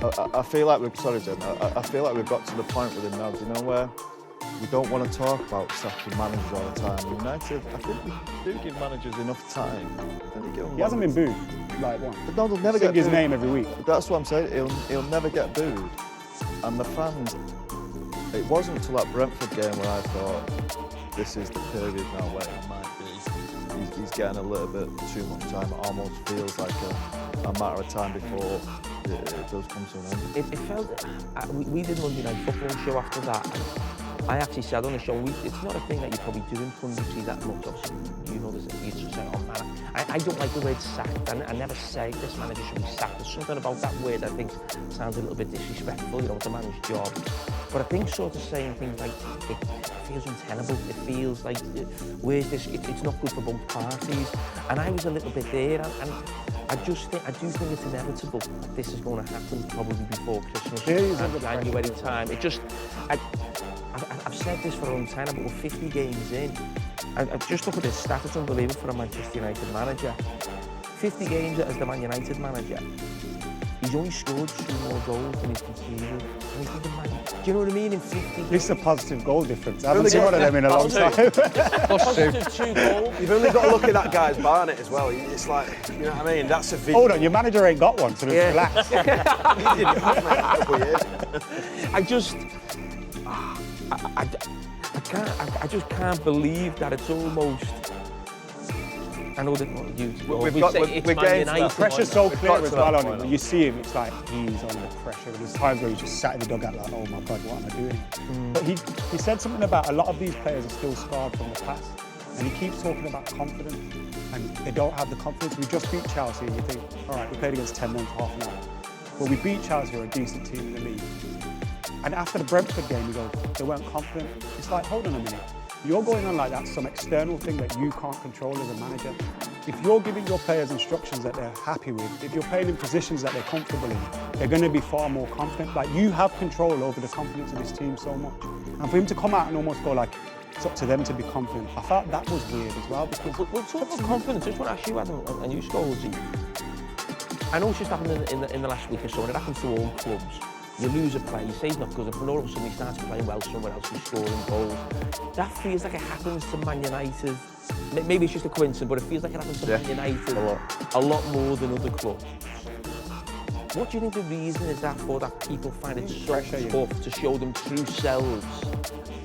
I feel like we've, sorry Jen, I feel like we've got to the point with him now, do you know, where we don't want to talk about sacking managers all the time. United, I think we do give managers enough time. He hasn't been booed, like once. No, they'll never Sing get his booed. name every week. That's what I'm saying, he'll never get booed. And the fans, it wasn't until that Brentford game where I thought, this is the period now where it might be. He's getting a little bit too much time. It almost feels like a matter of time before it does come to an end. It felt, we did Monday Night Football show after that, and I actually said on the show, it's not a thing that you probably do in punditry that much. Obviously, you know, you just say, oh man, I don't like the word sacked. I never say this manager should be sacked. There's something about that word I think sounds a little bit disrespectful, you know, it's a man's job. But I think sort of saying things like, it feels untenable, it feels like, where's this, it's not good for both parties. And I was a little bit there, and I do think it's inevitable that this is going to happen probably before Christmas and January time. It just, I've said this for a long time, but we're 50 games in. I've just looked at this stat, it's unbelievable for a Manchester United manager. 50 games as the Man United manager, he's only scored 2 more goals than he's conceded. And he's thinking, man, do you know what I mean? In 50 games. This is a positive goal difference. I haven't seen one of them in a long time. Positive 2 goals. You've only got to look at that guy's Barnet as well. It's like, you know what I mean? That's a video. Hold on, your manager ain't got one, so just relax. He didn't have mate, a couple of years. I just can't believe that it's almost. I know that we're getting to that. Pressure's so clear as well on him. When you see him, it's like he's under pressure. And there's times where he's just sat in the dugout like, oh my God, what am I doing? But he said something about a lot of these players are still scarred from the past. And he keeps talking about confidence. And they don't have the confidence. We just beat Chelsea and you think, all right, we played against 10 men for half an hour. But we beat Chelsea, who are a decent team in the league. And after the Brentford game, he goes, they weren't confident. It's like, hold on a minute. You're going on like that's some external thing that you can't control as a manager. If you're giving your players instructions that they're happy with, if you're playing in positions that they're comfortable in, they're going to be far more confident. Like, you have control over the confidence of this team so much. And for him to come out and almost go like, it's up to them to be confident, I felt that was weird as well. Because we'll talk about confidence. I just want to ask you, Adam, and you, Scholes. I know it's just happened in the last week or so, and it happens to all clubs. You lose a player, you say he's not good, and all of a sudden he starts playing well somewhere else, he's scoring goals. That feels like it happens to Man United. Maybe it's just a coincidence, but it feels like it happens to Man United a lot more than other clubs. What do you think the reason is that for, that people find it so tough to show them true selves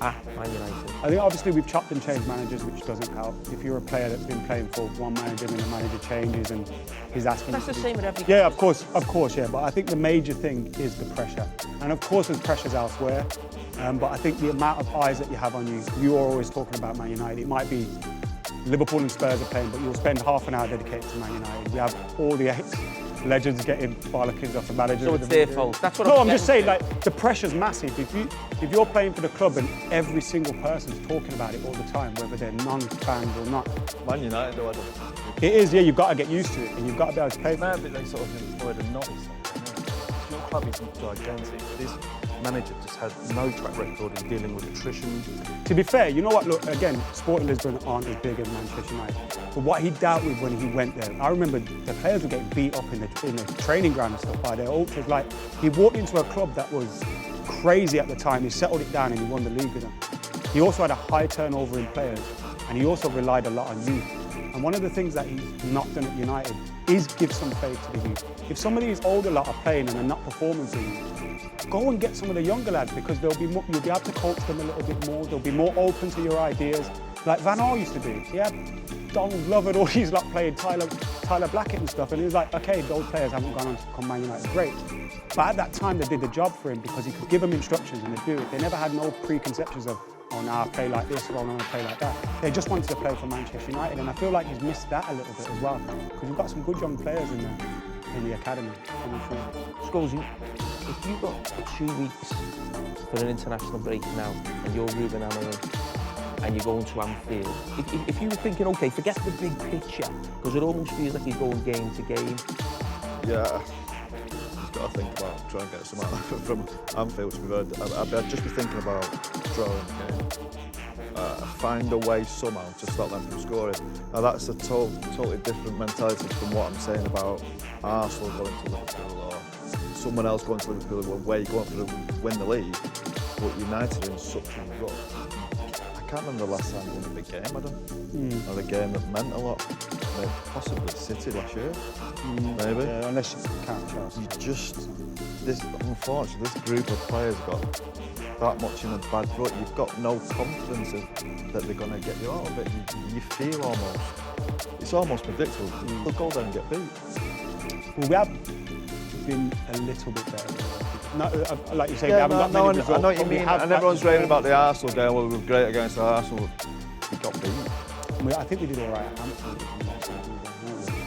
at Man United? I think obviously we've chopped and changed managers, which doesn't help. If you're a player that's been playing for one manager and the manager changes and he's asking That's the same with every club. Yeah, of course, yeah. But I think the major thing is the pressure. And of course there's pressures elsewhere. But I think the amount of eyes that you have on you, you are always talking about Man United. It might be Liverpool and Spurs are playing, but you'll spend half an hour dedicated to Man United. We have all the legends getting barlockings off the manager. So it's their fault. That's what I'm just saying, like, the pressure's massive. If you're playing for the club and every single person's talking about it all the time, whether they're non-fans or not. Man United, though, it is, yeah, you've got to get used to it and you've got to be able to play for it. Maybe they sort of employed a novice. Your club is gigantic. This manager just had no track record in dealing with attrition. To be fair, you know what, look, again, Sporting Lisbon aren't as big as Manchester United. But what he dealt with when he went there, I remember the players were getting beat up in the training ground and stuff by their ultras. Like, he walked into a club that was crazy at the time, he settled it down and he won the league with them. He also had a high turnover in players and he also relied a lot on youth. And one of the things that he's not done at United is give some faith to the youth. If some of these older lot are playing and they're not performing for you, go and get some of the younger lads, because you'll be able to coach them a little bit more. They'll be more open to your ideas. Like Van Gaal used to do. He had Donald Glover and all these lot playing Tyler Blackett and stuff, and he was like, okay, those players haven't gone on to become Man United, great. But at that time, they did the job for him because he could give them instructions and they'd do it. They never had no preconceptions of, oh, now I play like this, or oh, now I play like that. They just wanted to play for Manchester United, and I feel like he's missed that a little bit as well, because we've got some good young players in the academy. Scholes, if you've got 2 weeks for an international break now, and you're Ruben Amorim, and you're going to Anfield, if you were thinking, okay, forget the big picture, because it almost feels like he's going game to game. Yeah, he's got to think about trying to get some out from Anfield, to be fair. I'd just be thinking about drawing the game. Find a way somehow to stop them from scoring. Now that's a totally different mentality from what I'm saying about Arsenal going to Liverpool or someone else going to Liverpool where you're going for the win the league, but United are in such a rut. I can't remember the last time they won a big game, I don't. Or a game that meant a lot. Maybe possibly City last year, maybe. Yeah, unless you count Chelsea. Unfortunately, this group of players got that much in a bad rut. You've got no confidence that they're going to get you out of it. You feel it's almost predictable. They'll go there and get beat. Well, we have been a little bit better. No, like you say, we Yeah, haven't got many results. I know what you but we mean. have And everyone's actually- raving about the Arsenal game. Well, we were great against Arsenal. We got beat. I think we did all right at Anfield.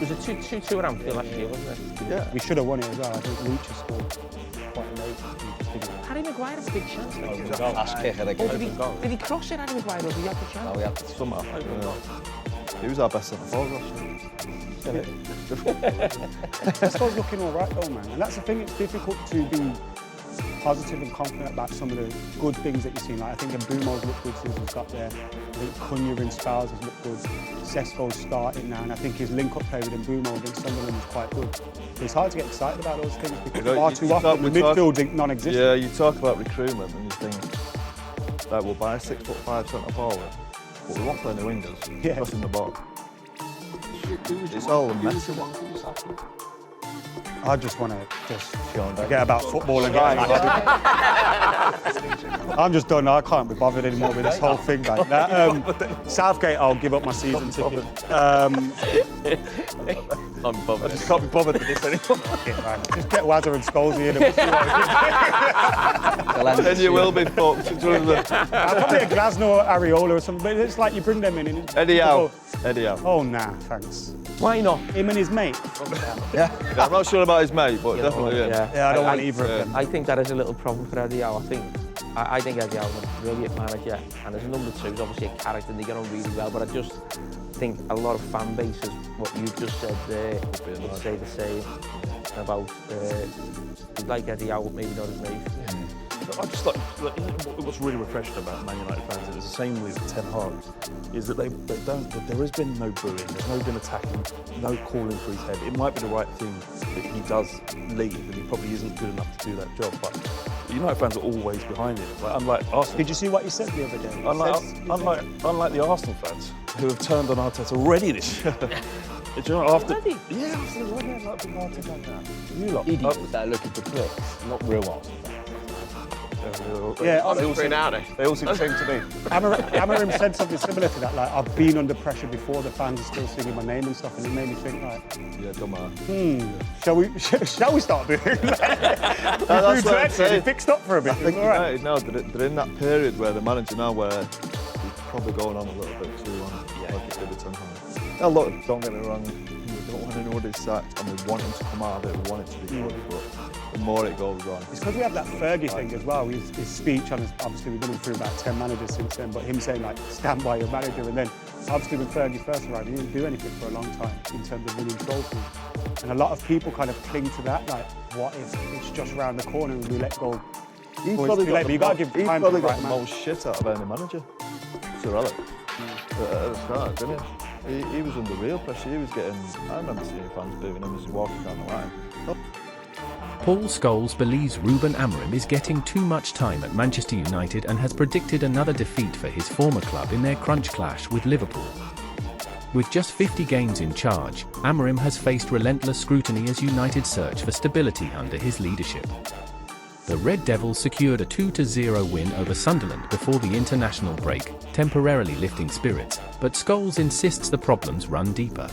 It was a 2-2 at Anfield last year, wasn't it? Yeah. We should have won it as well. I think Lucha scored quite late. We just didn't. Harry Maguire had a big chance. It was a fast kick at a Oh, goal. did he cross it, Harry Maguire, or did he have the chance? No, we had to Somehow. He was our best centre forward last year. Lester's looking all right though, man. And that's the thing, it's difficult to be positive and confident about some of the good things that you've seen. Like I think Mbumo's looked good since he's got there. I think Cunha in spells has looked good. Sesko's starting now, and I think his link-up play with Mbumo against Sunderland was quite good. But it's hard to get excited about those things because far too often the midfield's non-existent. Yeah, you talk about recruitment and you think that we'll buy a 6'5" centre forward, but we won't play any wingers. Yeah. Crossing the ball. It's all a mess. I just want to forget about football and get I'm just done. I can't be bothered anymore with this whole thing like that. Southgate, I'll give up my season ticket. I'm bothered. I just can't be bothered with this anymore. Yeah, man. Just get Wazza and Scholes in. And you will be fucked. Probably a Glasnow or Areola or something, but it's like you bring them in. And Eddie Howe. Eddie Howe. Oh, nah, thanks. Why not? Him and his mate. Yeah, I'm not sure about his mate, but definitely yeah. Yeah, I don't want either of them. I think that is a little problem for Eddie Howe. I think Eddie Howe's a brilliant manager, and as a number two, he's obviously a character and they get on really well, but I just think a lot of fan bases, what you've just said there, would say the same about they like Eddie Howe, maybe not his mate. I just like what's really refreshing about Man United fans, and it's the same with Ten Hag, is that they don't. There has been no booing, there's no been attacking, no calling for his head. It might be the right thing that he does leave, and he probably isn't good enough to do that job. But the United fans are always behind him. Like, unlike Arsenal. Did you see what he said the other day? Unlike the Arsenal fans who have turned on Arteta already this year. Do you know, after the one, like big Arteta like that. You lot. Idiots that are looking for clicks, not real Arsenal fans. Yeah, they all seem the same to me. Amorim said something similar to that, like, I've been under pressure before, the fans are still singing my name and stuff, and it made me think, like, Yeah, don't matter. shall we start doing that? That's what I'm saying. He fixed up for a bit. I think All right. United now, they're in that period where the manager now where he's probably going on a little bit too long, like he did with Ten Hag. Now look, don't get me wrong, we don't want anyone sacked and we want him to come out of it, we want it to be good, but the more it goes on. It's because we have that Fergie thing as well. His speech on his, obviously we've been through about 10 managers since then, but him saying like, stand by your manager, and then obviously when Fergie first arrived, he didn't do anything for a long time in terms of winning trophies. And a lot of people kind of cling to that, like, what if it's just round the corner and we let go? He's Well, probably it's too late, but you gotta give he's time to probably the got right the man. most shit out of any manager. Sir Alex. At the start, didn't he? He was under real pressure. He was getting. I remember seeing fans booing him as he walking down the line. Paul Scholes believes Ruben Amorim is getting too much time at Manchester United and has predicted another defeat for his former club in their crunch clash with Liverpool. With just 50 games in charge, Amorim has faced relentless scrutiny as United search for stability under his leadership. The Red Devils secured a 2-0 win over Sunderland before the international break, temporarily lifting spirits, but Scholes insists the problems run deeper.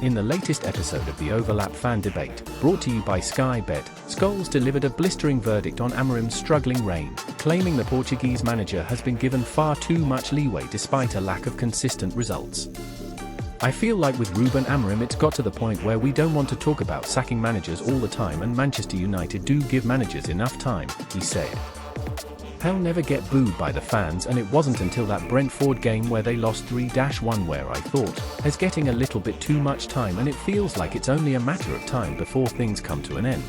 In the latest episode of the Overlap fan debate, brought to you by Sky Bet, Scholes delivered a blistering verdict on Amorim's struggling reign, claiming the Portuguese manager has been given far too much leeway despite a lack of consistent results. I feel like with Ruben Amorim it's got to the point where we don't want to talk about sacking managers all the time, and Manchester United do give managers enough time, he said. He'll never get booed by the fans, and it wasn't until that Brentford game where they lost 3-1 where I thought, he's getting a little bit too much time, and it feels like it's only a matter of time before things come to an end.